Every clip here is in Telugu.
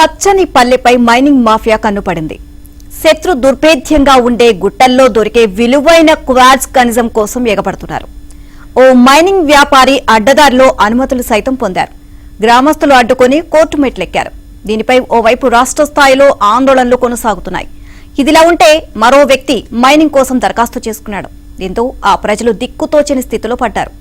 పచ్చని పల్లెపై మైనింగ్ మాఫియా కన్నుపడింది. శత్రు దుర్భేద్యంగా ఉండే గుట్టల్లో దొరికే విలువైన క్వార్ట్జ్ ఖనిజం కోసం ఎగపడుతున్నారు. ఓ మైనింగ్ వ్యాపారి అడ్డదారిలో అనుమతులు సైతం పొందారు. గ్రామస్తులు అడ్డుకుని కోర్టు మెట్లెక్కారు. దీనిపై ఓవైపు రాష్ట్ర స్థాయిలో ఆందోళనలు కొనసాగుతున్నాయి. ఇదిలా ఉంటే మరో వ్యక్తి మైనింగ్ కోసం దరఖాస్తు చేసుకున్నాడు. దీంతో ఆ ప్రజలు దిక్కుతోచని స్థితిలో పడ్డారు.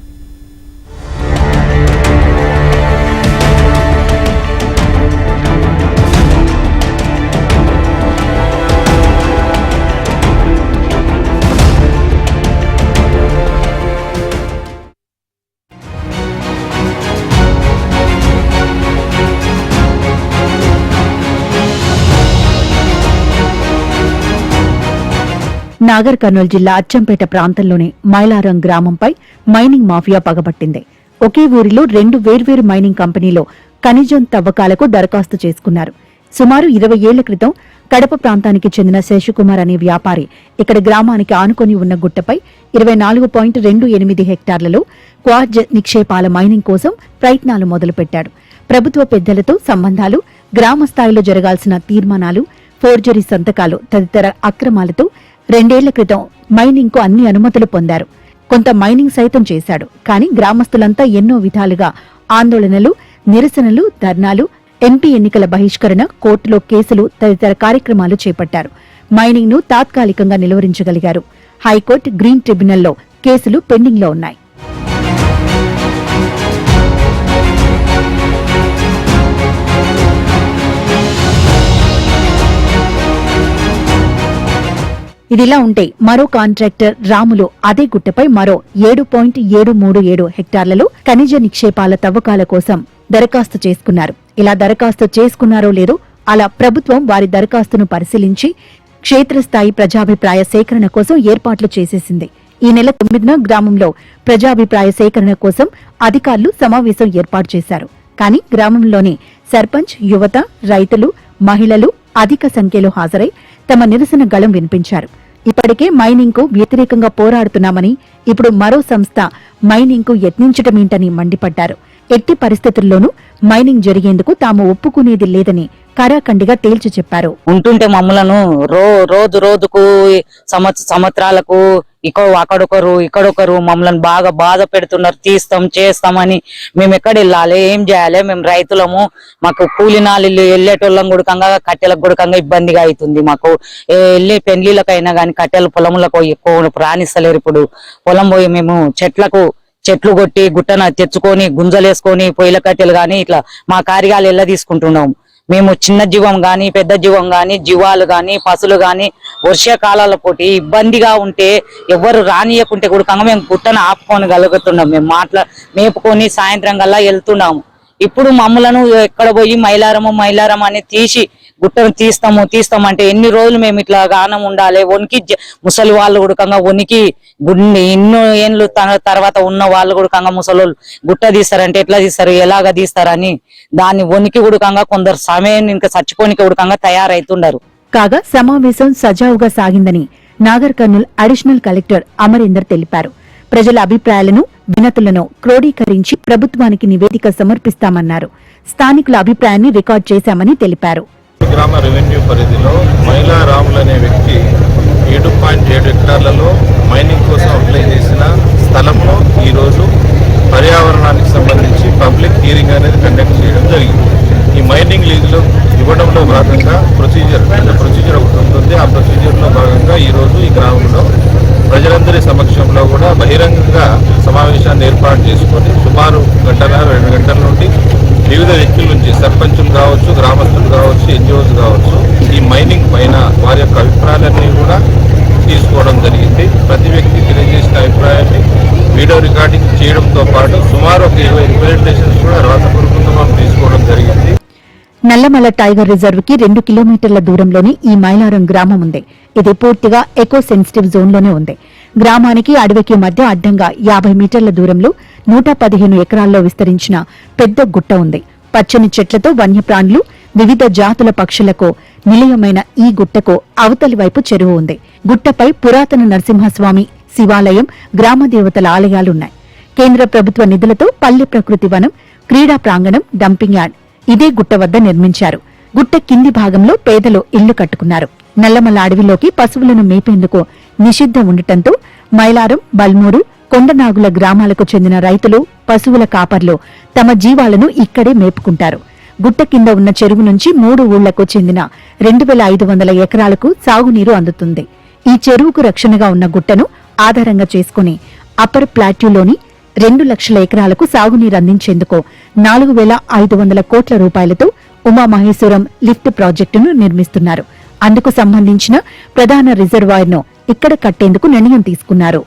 నాగర్ కర్నూలు జిల్లా అచ్చంపేట ప్రాంతంలోని మైలారం గ్రామంపై మైనింగ్ మాఫియా పగబట్టింది. ఒకే ఊరిలో 2 వేర్వేరు మైనింగ్ కంపెనీలో ఖనిజం తవ్వకాలకు దరఖాస్తు చేసుకున్నారు. సుమారు 20 ఏళ్ల క్రితం కడప ప్రాంతానికి చెందిన శేషకుమార్ అనే వ్యాపారి ఇక్కడ గ్రామానికి ఆనుకొని ఉన్న గుట్టపై 24.28 హెక్టార్లలో క్వార్ట్జ్ నిక్షేపాల మైనింగ్ కోసం ప్రయత్నాలు మొదలుపెట్టాడు. ప్రభుత్వ పెద్దలతో సంబంధాలు, గ్రామ స్థాయిలో జరగాల్సిన తీర్మానాలు, ఫోర్జరీ సంతకాలు తదితర అక్రమాలతో 2 ఏళ్ల క్రితం మైనింగ్ కు అన్ని అనుమతులు పొందారు. కొంత మైనింగ్ సైతం చేశాడు. కానీ గ్రామస్తులంతా ఎన్నో విధాలుగా ఆందోళనలు, నిరసనలు, ధర్నాలు, ఎంపీ ఎన్నికల బహిష్కరణ, కోర్టులో కేసులు తదితర కార్యక్రమాలు చేపట్టారు. మైనింగ్ ను తాత్కాలికంగా నిలువరించగలిగారు. హైకోర్టు, గ్రీన్ ట్రిబ్యునల్లో కేసులు పెండింగ్ లో ఉన్నాయి. ఇదిలా ఉంటే మరో కాంట్రాక్టర్ రాములు అదే గుట్టపై మరో 7.737 హెక్టార్లలో ఖనిజ నిక్షేపాల తవ్వకాల కోసం దరఖాస్తు చేసుకున్నారు. ఇలా దరఖాస్తు చేసుకున్నారో లేదో అలా ప్రభుత్వం వారి దరఖాస్తును పరిశీలించి క్షేత్రస్థాయి ప్రజాభిప్రాయ సేకరణ కోసం ఏర్పాట్లు చేసేసింది. ఈ నెల 9న గ్రామంలో ప్రజాభిప్రాయ సేకరణ కోసం అధికారులు సమావేశం ఏర్పాటు చేశారు. కానీ గ్రామంలోని సర్పంచ్, యువత, రైతులు, మహిళలు అధిక సంఖ్యలో హాజరై తమ నిరసన గళం వినిపించారు. ఇప్పటికే మైనింగ్ కు వ్యతిరేకంగా పోరాడుతున్నామని, ఇప్పుడు మరో సంస్థ మైనింగ్ కు యత్నించటమేంటని మండిపడ్డారు. ఎట్టి పరిస్థితుల్లోనూ మైనింగ్ జరిగేందుకు తాము ఒప్పుకునేది లేదని కరాఖండిగా తేల్చి చెప్పారు. ఉంటుంటే మమ్మలను రోజు రోజుకు సంవత్సరాలకు ఇక్కడొకరు మమ్మల్ని బాగా బాధ పెడుతున్నారు. తీస్తాం చేస్తామని మేము ఎక్కడ వెళ్ళాలి, ఏం చేయాలి? మేము రైతులము, మాకు కూలినాలు వెళ్ళేటోళ్ళం గుడకంగా కట్టెలకు గుడకంగా ఇబ్బందిగా అవుతుంది. మాకు వెళ్ళే పెళ్లిళ్ళకైనా గానీ కట్టెలు పొలంలకు ఎక్కువ రాణిస్తలేరు. ఇప్పుడు పొలం పోయి మేము చెట్లు కొట్టి గుట్టన తెచ్చుకొని గుంజలేసుకొని పొయ్యిల కట్టెలు గాని ఇట్లా మా కార్యాలు ఎలా తీసుకుంటున్నాం. మేము చిన్న జీవం గాని పెద్ద జీవం గాని జీవాలు గాని పశువులు గాని వర్షాకాలాల పోటీ ఇబ్బందిగా ఉంటే ఎవరు రానియకుంటే కూడా మేము గుట్టను ఆపుకొని గలుగుతున్నాం. మేము మేపుకొని సాయంత్రం కల్లా వెళ్తున్నాము. ఇప్పుడు మమ్మలను ఎక్కడ పోయి మైలారం అని తీసి గుట్టను తీస్తామంటే ఎన్ని రోజులు మేము ఇట్లా గానం ఉండాలి? వనికి ముసలి వాళ్ళు గుడకంగా వనికి ఎన్నో ఏళ్ళు తర్వాత ఉన్న వాళ్ళు గుడకంగా ముసలోళ్ళు గుట్ట తీస్తారంటే ఎట్లా తీస్తారు, ఎలాగ తీస్తారని దాన్ని వనికి గుడకంగా కొందరు సమయం ఇంకా చచ్చిపోనికి గుడకంగా తయారైతున్నారు. కాగా సమావేశం సజావుగా సాగిందని నాగర్ కర్నూల్ అడిషనల్ కలెక్టర్ అమరేందర్ తెలిపారు. ప్రజల అభిప్రాయాలను, వినతులను క్రోడీకరించి ప్రభుత్వానికి నివేదిక సమర్పిస్తామన్నారు. స్థానికుల అభిప్రాయాన్ని రికార్డు చేశామని తెలిపారు. గ్రామ రెవెన్యూ పరిధిలో మైలా రాములు అనే వ్యక్తి 7.7 హెక్టార్లలో మైనింగ్ కోసం అప్లై చేసిన స్థలంలో ఈరోజు పర్యావరణానికి సంబంధించి పబ్లిక్ హియరింగ్ అనేది కండక్ట్ చేయడం జరిగింది. ఈ మైనింగ్ లీజులు ఇవ్వడంలో భాగంగా ప్రొసీజర్ ఒకటి ఉంటుంది. ఆ ప్రొసీజర్లో భాగంగా ఈరోజు ఈ గ్రామంలో ప్రజలందరి సమక్షంలో కూడా బహిరంగంగా సమావేశాన్ని ఏర్పాటు చేసుకొని సుమారు 1.5-2 గంటల నుండి వివిధ వ్యక్తుల నుంచి సర్పంచులు కావచ్చు, గ్రామస్తులు కావచ్చు, ఎన్జిఓస్ కావచ్చు, ఈ మైనింగ్ పైన వారి యొక్క అభిప్రాయాలన్నీ కూడా తీసుకోవడం జరిగింది. ప్రతి వ్యక్తి తెలియజేసిన అభిప్రాయాన్ని వీడియో రికార్డింగ్ చేయడంతో పాటు సుమారు ఒక 20 రిప్రజెంటేషన్స్ కూడా రాతపూర్వకంగా మనం తీసుకోవడం జరిగింది. నల్లమల టైగర్ రిజర్వ్ కి 2 కిలోమీటర్ల దూరంలోనే ఈ మైలారం గ్రామం ఉంది. ఇది పూర్తిగా ఎకో సెన్సిటివ్ జోన్లోనే ఉంది. గ్రామానికి అడవికి మధ్య అడ్డంగా 50 మీటర్ల దూరంలో 115 ఎకరాల్లో విస్తరించిన పెద్ద గుట్ట ఉంది. పచ్చని చెట్లతో వన్యప్రాణులు, వివిధ జాతుల పక్షులకు నిలయమైన ఈ గుట్టకు అవతలి వైపు చెరువు ఉంది. గుట్టపై పురాతన నరసింహస్వామి శివాలయం, గ్రామదేవతల ఆలయాలున్నాయి. కేంద్ర ప్రభుత్వ నిధులతో పల్లె ప్రకృతి వనం, క్రీడా ప్రాంగణం, డంపింగ్ యార్డ్ ఇదే గుట్ట వద్ద నిర్మించారు. గుట్ట కింది భాగంలో పేదలు ఇళ్లు కట్టుకున్నారు. నల్లమల అడవిలోకి పశువులను మేపేందుకు నిషిద్ధం ఉండటంతో మైలారం, బల్మూరు, కొండనాగుల గ్రామాలకు చెందిన రైతులు, పశువుల కాపర్లు తమ జీవాలను ఇక్కడే మేపుకుంటారు. గుట్ట కింద ఉన్న చెరువు నుంచి 3 ఊళ్లకు చెందిన 2500 ఎకరాలకు సాగునీరు అందుతుంది. ఈ చెరువుకు రక్షణగా ఉన్న గుట్టను ఆధారంగా చేసుకుని అప్పర్ ప్లాట్యూలోని 2 లక్షల ఎకరాలకు సాగునీరు అందించేందుకు 4500 కోట్ల రూపాయలతో ఉమామహేశ్వరం లిఫ్ట్ ప్రాజెక్టును నిర్మిస్తున్నారు. అందుకు సంబంధించిన ప్రధాన రిజర్వాయర్ను ఇక్కడ కట్టేందుకు నిర్ణయం తీసుకున్నారు.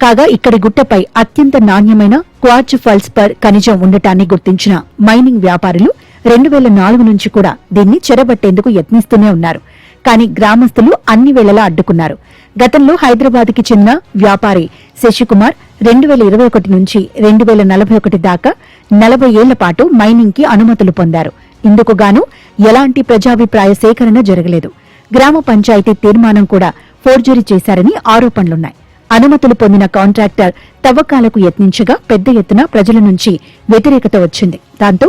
కాగా ఇక్కడి గుట్టపై అత్యంత నాణ్యమైన క్వార్ట్జ్ ఫెల్స్పర్ ఖనిజం ఉండటాన్ని గుర్తించిన మైనింగ్ వ్యాపారులు 2004 నుంచి కూడా దీన్ని చెరబట్టేందుకు యత్నిస్తూనే ఉన్నారు. కానీ గ్రామస్తులు అన్ని వేళలా అడ్డుకున్నారు. గతంలో హైదరాబాద్కి చెందిన వ్యాపారి శశికుమార్ 2021 నుంచి 2041 దాకా 40 ఏళ్ల పాటు మైనింగ్ కి అనుమతులు పొందారు. ఇందుకు గాను ఎలాంటి ప్రజాభిప్రాయ సేకరణ జరగలేదు. గ్రామ పంచాయతీ తీర్మానం కూడా ఫోర్జరీ చేశారని ఆరోపణలున్నాయి. అనుమతులు పొందిన కాంట్రాక్టర్ తవ్వకాలకు యత్నించగా పెద్ద ఎత్తున ప్రజల నుంచి వ్యతిరేకత వచ్చింది. దాంతో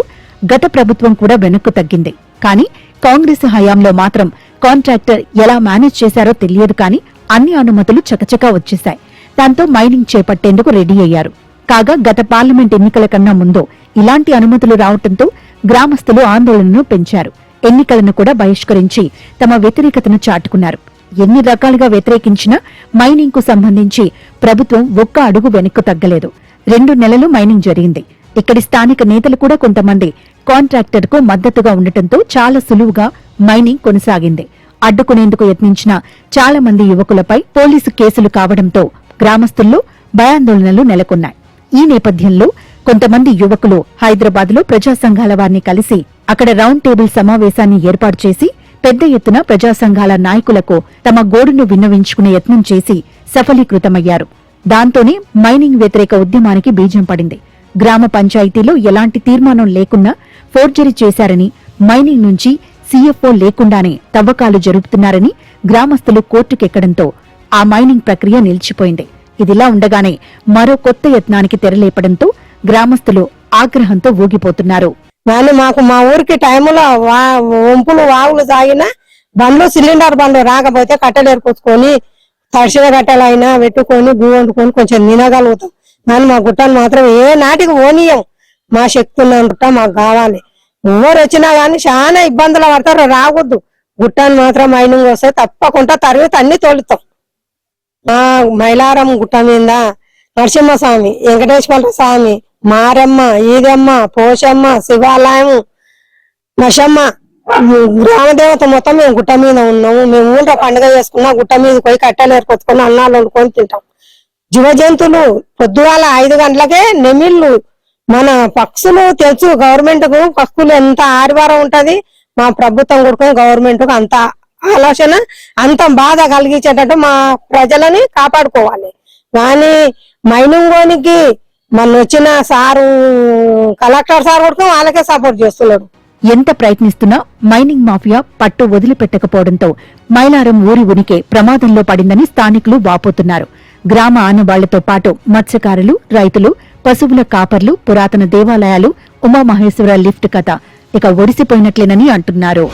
గత ప్రభుత్వం కూడా వెనక్కు తగ్గింది. కానీ కాంగ్రెస్ హయాంలో మాత్రం కాంట్రాక్టర్ ఎలా మేనేజ్ చేశారో తెలియదు, కానీ అన్ని అనుమతులు చకచకా వచ్చేశాయి. దాంతో మైనింగ్ చేపట్టేందుకు రెడీ అయ్యారు. కాగా గత పార్లమెంట్ ఎన్నికల కన్నా ముందు ఇలాంటి అనుమతులు రావడంతో గ్రామస్తులు ఆందోళనను పెంచారు. ఎన్నికలను కూడా బహిష్కరించి తమ వ్యతిరేకతను చాటుకున్నారు. ఎన్ని రకాలుగా వ్యతిరేకించినా మైనింగ్ కు సంబంధించి ప్రభుత్వం ఒక్క అడుగు వెనక్కు తగ్గలేదు. 2 నెలలు మైనింగ్ జరిగింది. ఇక్కడి స్థానిక నేతలు కూడా కొంతమంది కాంట్రాక్టర్ కు మద్దతుగా ఉండటంతో చాలా సులువుగా మైనింగ్ కొనసాగింది. అడ్డుకునేందుకు యత్నించిన చాలా మంది యువకులపై పోలీసు కేసులు కావడంతో గ్రామస్తుల్లో భయాందోళనలు నెలకొన్నాయి. ఈ నేపథ్యంలో కొంతమంది యువకులు హైదరాబాద్ లో ప్రజా సంఘాల వారిని కలిసి అక్కడ రౌండ్ టేబుల్ సమావేశాన్ని ఏర్పాటు చేసి పెద్ద ఎత్తున ప్రజా సంఘాల నాయకులకు తమ గోడును విన్నవించుకునే యత్నం చేసి సఫలీకృతమయ్యారు. దాంతోనే మైనింగ్ వ్యతిరేక ఉద్యమానికి బీజం పడింది. గ్రామ పంచాయతీలో ఎలాంటి తీర్మానం లేకున్నా ఫోర్జరీ చేశారని, మైనింగ్ నుంచి సీఎఫ్ఓ లేకుండానే తవ్వకాలు జరుపుతున్నారని గ్రామస్తులు కోర్టుకెక్కడంతో ఆ మైనింగ్ ప్రక్రియ నిలిచిపోయింది. ఇదిలా ఉండగానే మరో కొత్త యత్నానికి తెరలేపడంతో గ్రామస్తులు ఆగ్రహంతో ఊగిపోతున్నారు. కానీ మాకు మా ఊరికి టైంలో వంపులు వాగులు సాగిన బండ్లు, సిలిండర్ బండ్లు రాకపోతే కట్టెలు ఏర్పుకొని తడిసిన కట్టెలైనా పెట్టుకొని గువ్వ వండుకొని కొంచెం తినగలుగుతాం. కానీ మా గుట్టను మాత్రం ఏ నాటికి ఓనియం. మా శక్తి ఉన్న గుట్ట మాకు కావాలి. ఎవరు వచ్చినా గానీ చాలా ఇబ్బందులు పడతారు, రావద్దు. గుట్టను మాత్రం మైనింగ్ వస్తే తప్పకుండా తరిగి అన్ని తోలుతాం. మా మైలారం గుట్ట మీద నరసింహస్వామి, వెంకటేశ్వర స్వామి, మారమ్మ, ఈదమ్మ, పోషమ్మ, శివాలయం, నశమ్మ, గ్రామదేవత మొత్తం మేము గుట్ట మీద ఉన్నాము. మేము ఊళ్ళో పండుగ చేసుకున్నా గుట్ట మీద పోయి కట్టెలు ఏర్పరచుకొని అన్నాలు వండుకొని తింటాం. జీవ జంతువులు పొద్దుగాల 5 గంటలకే నెమిళ్ళు, మన పక్షులు తెలుసు గవర్నమెంట్ కు పక్షులు ఎంత ఆదివారం ఉంటది. మా ప్రభుత్వం కొడుకుని గవర్నమెంట్ కు అంత ఆలోచన, అంత బాధ కలిగించేటట్టు మా ప్రజలని కాపాడుకోవాలి. కానీ మైనింగోనికి మన వచ్చిన సారు కలెక్టర్ సార్ కొడుకు వాళ్ళకే సపోర్ట్ చేస్తున్నాడు. ఎంత ప్రయత్నిస్తున్నా మైనింగ్ మాఫియా పట్టు వదిలిపెట్టకపోవడంతో మైలారం ఊరి ఉనికి ప్రమాదంలో పడిందని స్థానికులు వాపోతున్నారు. గ్రామ ఆనవాళ్లతో పాటు మత్స్యకారులు, రైతులు, పశువుల కాపర్లు, పురాతన దేవాలయాలు, ఉమామహేశ్వర లిఫ్ట్ కథ ఇక ఒడిసిపోయినట్లేనని అంటున్నారు.